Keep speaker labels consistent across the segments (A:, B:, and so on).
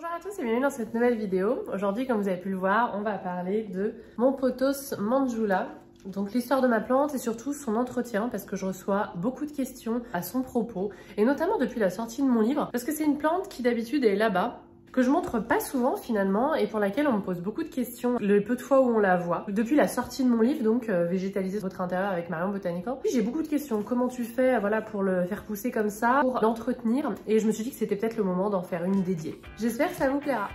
A: Bonjour à tous et bienvenue dans cette nouvelle vidéo. Aujourd'hui, comme vous avez pu le voir, on va parler de mon pothos Manjula. Donc l'histoire de ma plante et surtout son entretien parce que je reçois beaucoup de questions à son propos et notamment depuis la sortie de mon livre parce que c'est une plante qui d'habitude est là-bas, que je montre pas souvent finalement et pour laquelle on me pose beaucoup de questions le peu de fois où on la voit. Depuis la sortie de mon livre, donc Végétaliser votre intérieur avec Marion Botanico, j'ai beaucoup de questions. Comment tu fais voilà, pour le faire pousser comme ça, pour l'entretenir? Et je me suis dit que c'était peut-être le moment d'en faire une dédiée. J'espère que ça vous plaira.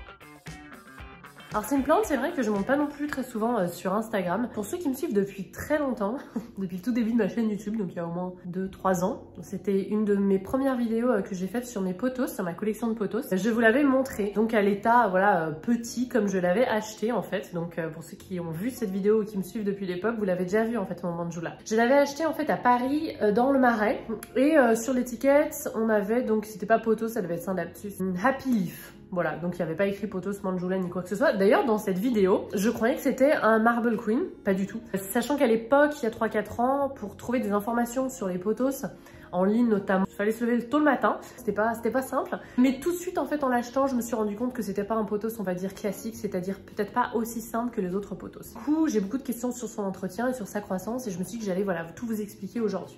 A: Alors c'est une plante, c'est vrai que je monte pas non plus très souvent sur Instagram. Pour ceux qui me suivent depuis très longtemps, depuis le tout début de ma chaîne YouTube, donc il y a au moins 2-3 ans, c'était une de mes premières vidéos que j'ai faites sur mes pothos, sur ma collection de pothos. Je vous l'avais montré, donc à l'état voilà petit comme je l'avais acheté en fait. Donc pour ceux qui ont vu cette vidéo ou qui me suivent depuis l'époque, vous l'avez déjà vu en fait mon Manjula. Je l'avais acheté en fait à Paris dans le Marais et sur l'étiquette on avait donc c'était pas pothos, ça devait être Saint-Laptus, Happy Leaf. Voilà, donc il n'y avait pas écrit pothos Manjula ni quoi que ce soit. D'ailleurs, dans cette vidéo, je croyais que c'était un Marble Queen, pas du tout. Sachant qu'à l'époque, il y a 3-4 ans, pour trouver des informations sur les pothos, en ligne notamment, il fallait se lever tôt le matin, c'était pas simple. Mais tout de suite, en fait, en l'achetant, je me suis rendu compte que c'était pas un pothos, on va dire classique, c'est-à-dire peut-être pas aussi simple que les autres pothos. Du coup, j'ai beaucoup de questions sur son entretien et sur sa croissance et je me suis dit que j'allais voilà, tout vous expliquer aujourd'hui.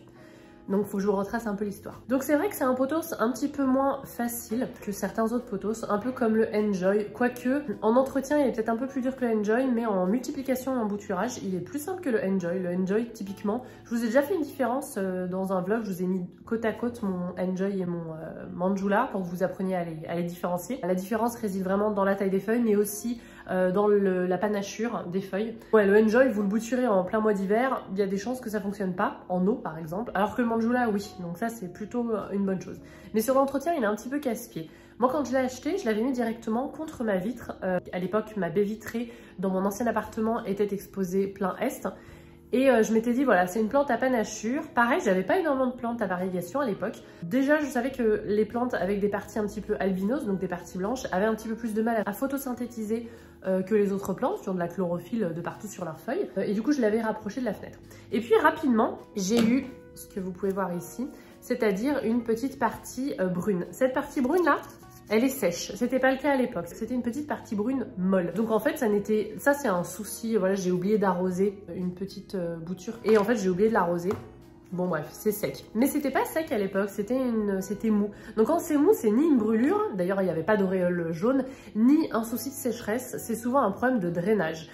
A: Donc il faut que je vous retrace un peu l'histoire. Donc c'est vrai que c'est un pothos un petit peu moins facile que certains autres pothos, un peu comme le Enjoy. Quoique, en entretien, il est peut-être un peu plus dur que le Enjoy, mais en multiplication et en bouturage, il est plus simple que le Enjoy. Le Enjoy, typiquement, je vous ai déjà fait une différence dans un vlog, je vous ai mis côte à côte mon Enjoy et mon Manjula pour que vous appreniez à les différencier. La différence réside vraiment dans la taille des feuilles, mais aussi dans la panachure des feuilles. Ouais, le Enjoy, vous le bouturez en plein mois d'hiver, il y a des chances que ça fonctionne pas, en eau par exemple, alors que le Manjula, oui, donc ça c'est plutôt une bonne chose. Mais sur l'entretien, il est un petit peu casse-pied. Moi quand je l'ai acheté, je l'avais mis directement contre ma vitre. À l'époque, ma baie vitrée dans mon ancien appartement était exposée plein est. Et je m'étais dit, voilà, c'est une plante à panachure. Pareil, j'avais pas énormément de plantes à variegation à l'époque. Déjà, je savais que les plantes avec des parties un petit peu albinos, donc des parties blanches, avaient un petit peu plus de mal à photosynthétiser que les autres plantes, qui ont de la chlorophylle de partout sur leurs feuilles. Et du coup, je l'avais rapproché de la fenêtre. Et puis, rapidement, j'ai eu ce que vous pouvez voir ici, c'est-à-dire une petite partie brune. Cette partie brune-là, elle est sèche. C'était pas le cas à l'époque. C'était une petite partie brune molle. Donc en fait, ça c'est un souci. Voilà, j'ai oublié d'arroser une petite bouture. Et en fait, j'ai oublié de l'arroser. Bon bref, c'est sec. Mais c'était pas sec à l'époque, c'était mou. Donc quand c'est mou, c'est ni une brûlure, d'ailleurs il n'y avait pas d'auréole jaune, ni un souci de sécheresse. C'est souvent un problème de drainage.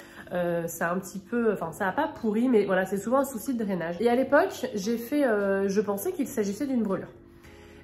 A: Ça a un petit peu, enfin ça a pas pourri, mais voilà, c'est souvent un souci de drainage. Et à l'époque, je pensais qu'il s'agissait d'une brûlure.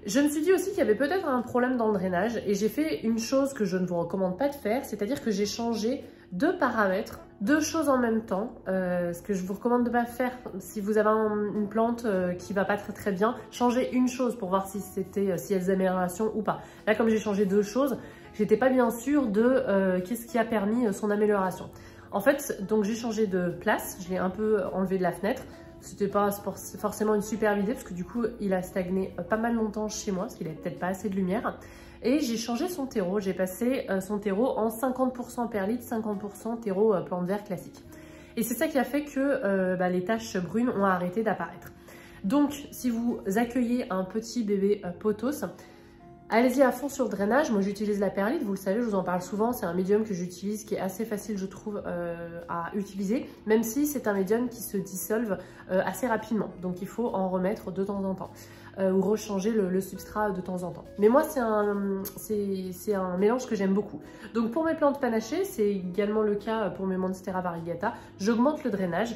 A: Je me suis dit aussi qu'il y avait peut-être un problème dans le drainage et j'ai fait une chose que je ne vous recommande pas de faire, c'est-à-dire que j'ai changé deux paramètres, deux choses en même temps, ce que je vous recommande de ne pas faire si vous avez une plante qui va pas très bien, changez une chose pour voir si il y a des améliorations ou pas. Là, comme j'ai changé deux choses, j'étais pas bien sûre de qu'est-ce qui a permis son amélioration. En fait, donc j'ai changé de place, je l'ai un peu enlevé de la fenêtre. C'était pas forcément une super idée parce que du coup il a stagné pas mal longtemps chez moi parce qu'il avait peut-être pas assez de lumière. Et j'ai changé son terreau, j'ai passé son terreau en 50% perlite, 50% terreau plante vert classique. Et c'est ça qui a fait que les taches brunes ont arrêté d'apparaître. Donc si vous accueillez un petit bébé pothos, allez-y à fond sur le drainage. Moi j'utilise la perlite, vous le savez, je vous en parle souvent, c'est un médium que j'utilise qui est assez facile je trouve à utiliser, même si c'est un médium qui se dissolve assez rapidement, donc il faut en remettre de temps en temps ou rechanger le substrat de temps en temps. Mais moi c'est un mélange que j'aime beaucoup. Donc pour mes plantes panachées, c'est également le cas pour mes Monstera variegata, j'augmente le drainage.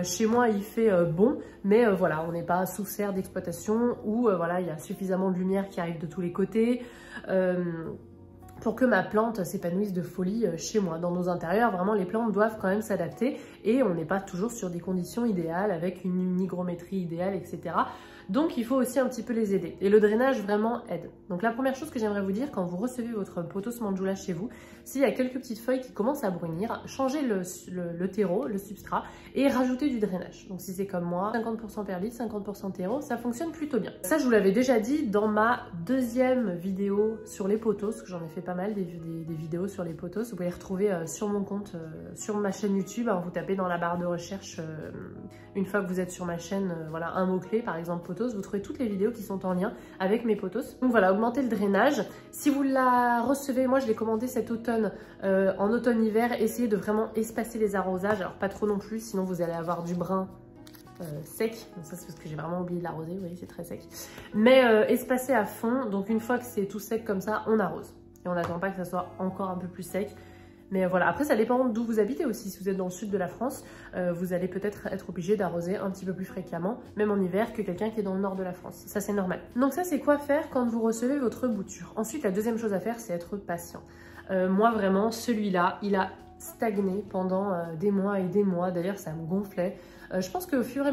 A: Chez moi il fait bon, mais voilà, on n'est pas sous serre d'exploitation où voilà, il y a suffisamment de lumière qui arrive de tous les côtés. Pour que ma plante s'épanouisse de folie chez moi. Dans nos intérieurs, vraiment, les plantes doivent quand même s'adapter et on n'est pas toujours sur des conditions idéales avec une hygrométrie idéale, etc. Donc, il faut aussi un petit peu les aider. Et le drainage vraiment aide. Donc, la première chose que j'aimerais vous dire quand vous recevez votre pothos Manjula chez vous, s'il y a quelques petites feuilles qui commencent à brunir, changez le terreau, le substrat et rajoutez du drainage. Donc, si c'est comme moi, 50% perlite, 50% terreau, ça fonctionne plutôt bien. Ça, je vous l'avais déjà dit dans ma deuxième vidéo sur les pothos, que j'en ai fait pas mal des vidéos sur les pothos. Vous pouvez les retrouver sur mon compte, sur ma chaîne YouTube. Hein, vous tapez dans la barre de recherche, une fois que vous êtes sur ma chaîne, voilà, un mot-clé, par exemple pothos pothos. Vous trouvez toutes les vidéos qui sont en lien avec mes pothos. Donc voilà, augmenter le drainage. Si vous la recevez, moi je l'ai commandé cet automne, en automne-hiver, essayez de vraiment espacer les arrosages. Alors pas trop non plus, sinon vous allez avoir du brun sec. Donc ça c'est parce que j'ai vraiment oublié de l'arroser, vous voyez c'est très sec. Mais espacé à fond, donc une fois que c'est tout sec comme ça, on arrose. Et on n'attend pas que ça soit encore un peu plus sec. Mais voilà, après ça dépend d'où vous habitez aussi. Si vous êtes dans le sud de la France, vous allez peut-être être obligé d'arroser un petit peu plus fréquemment, même en hiver, que quelqu'un qui est dans le nord de la France. Ça c'est normal. Donc ça c'est quoi faire quand vous recevez votre bouture. Ensuite la deuxième chose à faire c'est être patient. Moi vraiment celui-là, il a stagné pendant des mois et des mois. D'ailleurs ça me gonflait. Je pense qu'au fur et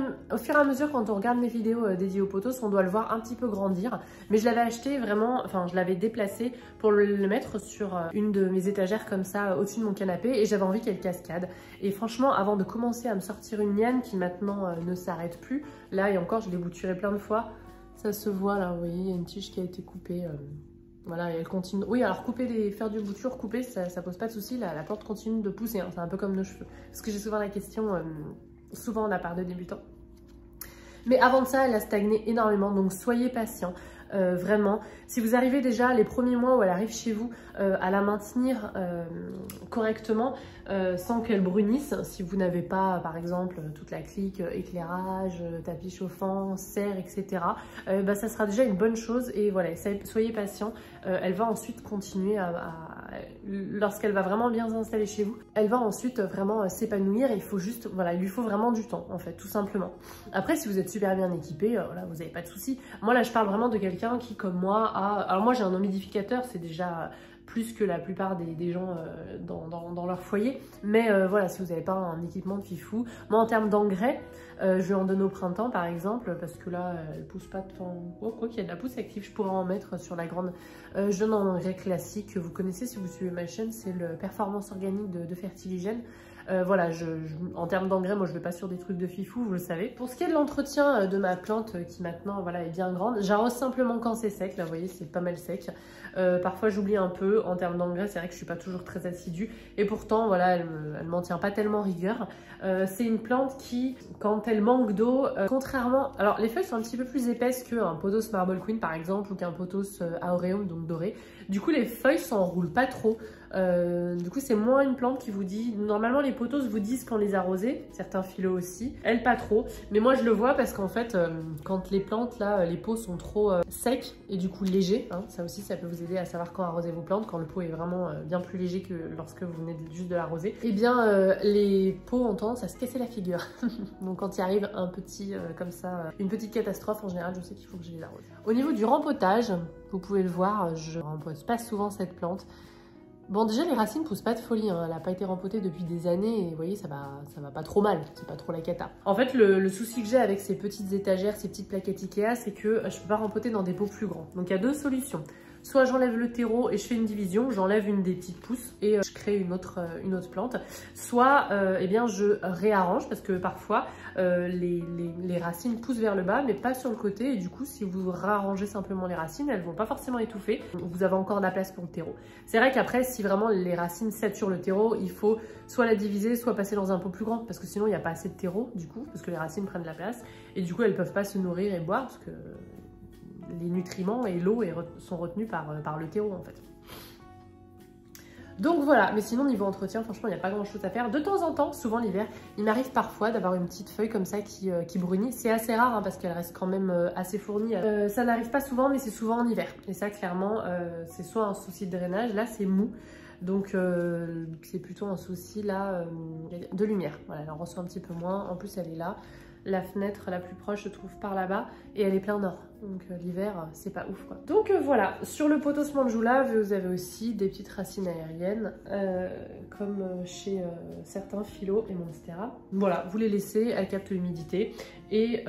A: à mesure, quand on regarde mes vidéos dédiées aux pothos, on doit le voir un petit peu grandir. Mais je l'avais acheté vraiment, enfin je l'avais déplacé pour le mettre sur une de mes étagères comme ça, au-dessus de mon canapé. Et j'avais envie qu'elle cascade. Et franchement, avant de commencer à me sortir une liane qui maintenant ne s'arrête plus, là et encore, je l'ai bouturée plein de fois. Ça se voit là, vous voyez, il y a une tige qui a été coupée. Voilà, et elle continue. Oui, alors faire du bouture, couper, ça pose pas de souci. La plante continue de pousser, hein. C'est un peu comme nos cheveux. Parce que j'ai souvent la question... souvent de la part de débutants. Mais avant de ça, elle a stagné énormément, donc soyez patient. Vraiment, si vous arrivez déjà les premiers mois où elle arrive chez vous à la maintenir correctement sans qu'elle brunisse, si vous n'avez pas par exemple toute la clique éclairage, tapis chauffant, serre, etc. Bah, ça sera déjà une bonne chose et voilà, soyez patient. Elle va ensuite continuer lorsqu'elle va vraiment bien s'installer chez vous, elle va ensuite vraiment s'épanouir. Il faut juste, voilà, il lui faut vraiment du temps en fait, tout simplement. Après, si vous êtes super bien équipé, voilà, vous n'avez pas de soucis. Moi là, je parle vraiment de quelqu'un qui, comme moi, a... Alors moi, j'ai un humidificateur, c'est déjà plus que la plupart des gens dans leur foyer. Mais voilà, si vous n'avez pas un équipement de fifou. Moi, en termes d'engrais, je vais en donner au printemps, par exemple, parce que là, elle pousse pas de... quoi qu'il y a de la pousse active, je pourrais en mettre sur la grande... je donne un engrais classique que vous connaissez si vous suivez ma chaîne, c'est le Performance Organique de Fertiligène. Voilà, en termes d'engrais, moi je vais pas sur des trucs de fifou, vous le savez. Pour ce qui est de l'entretien de ma plante qui maintenant voilà, est bien grande, j'arrose simplement quand c'est sec. Là vous voyez c'est pas mal sec. Parfois j'oublie un peu en termes d'engrais, c'est vrai que je suis pas toujours très assidue. Et pourtant voilà, elle m'en tient pas tellement rigueur. C'est une plante qui, quand elle manque d'eau, contrairement... Alors les feuilles sont un petit peu plus épaisses qu'un pothos Marble Queen par exemple, ou qu'un pothos Aureum, donc doré. Du coup les feuilles s'enroulent pas trop. Du coup c'est moins une plante qui vous dit... Normalement les pothos vous disent quand les arroser, certains phyllos aussi, elle pas trop. Mais moi je le vois parce qu'en fait quand les plantes là, les pots sont trop secs et du coup légers, hein, ça aussi ça peut vous aider à savoir quand arroser vos plantes, quand le pot est vraiment bien plus léger que lorsque vous venez juste de l'arroser. Et bien les pots ont tendance à se casser la figure. Donc quand il arrive un petit comme ça, une petite catastrophe, en général je sais qu'il faut que je les arrose. Au niveau du rempotage, vous pouvez le voir, je rempote pas souvent cette plante. Bon déjà les racines poussent pas de folie, hein. Elle n'a pas été rempotée depuis des années et vous voyez ça va pas trop mal, c'est pas trop la cata. En fait le souci que j'ai avec ces petites étagères, ces petites plaquettes Ikea, c'est que je peux pas rempoter dans des pots plus grands. Donc il y a deux solutions. Soit j'enlève le terreau et je fais une division, j'enlève une des petites pousses et je crée une autre plante. Soit eh bien je réarrange parce que parfois les racines poussent vers le bas mais pas sur le côté et du coup si vous réarrangez simplement les racines, elles vont pas forcément étouffer. Vous avez encore de la place pour le terreau. C'est vrai qu'après si vraiment les racines saturent le terreau, il faut soit la diviser, soit passer dans un pot plus grand parce que sinon il n'y a pas assez de terreau du coup, parce que les racines prennent de la place et du coup elles peuvent pas se nourrir et boire parce que les nutriments et l'eau sont retenus par le terreau en fait. Donc voilà, mais sinon niveau entretien, franchement il n'y a pas grand chose à faire. De temps en temps, souvent l'hiver, il m'arrive parfois d'avoir une petite feuille comme ça qui brunit. C'est assez rare hein, parce qu'elle reste quand même assez fournie. Ça n'arrive pas souvent mais c'est souvent en hiver. Et ça clairement, c'est soit un souci de drainage, là c'est mou. Donc c'est plutôt un souci là de lumière. Voilà, elle en reçoit un petit peu moins. En plus elle est là. La fenêtre la plus proche se trouve par là-bas et elle est plein nord. Donc l'hiver, c'est pas ouf quoi. Donc voilà, sur le pothos Manjula, vous avez aussi des petites racines aériennes comme chez certains phyllos et monstera. Voilà, vous les laissez, elles captent l'humidité. Et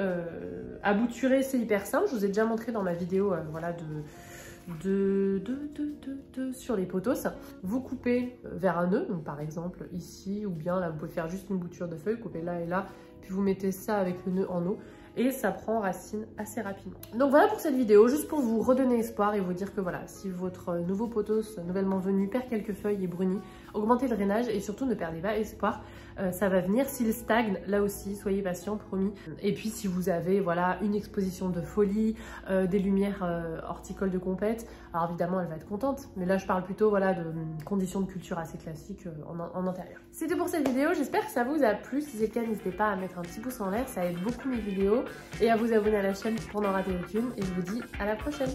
A: à bouturer, c'est hyper simple. Je vous ai déjà montré dans ma vidéo voilà, sur les pothos. Vous coupez vers un nœud, donc par exemple ici, ou bien là vous pouvez faire juste une bouture de feuilles, couper là et là, puis vous mettez ça avec le nœud en eau. et ça prend racine assez rapidement. Donc voilà pour cette vidéo, juste pour vous redonner espoir et vous dire que voilà, si votre nouveau pothos nouvellement venu perd quelques feuilles et brunit, augmentez le drainage et surtout ne perdez pas espoir, ça va venir. S'il stagne, là aussi, soyez patient, promis. Et puis si vous avez voilà une exposition de folie, des lumières horticoles de compète, alors évidemment elle va être contente, mais là je parle plutôt voilà de conditions de culture assez classiques en intérieur. C'était pour cette vidéo, j'espère que ça vous a plu. Si c'est le cas, n'hésitez pas à mettre un petit pouce en l'air, ça aide beaucoup mes vidéos, et à vous abonner à la chaîne pour n'en rater aucune, et je vous dis à la prochaine.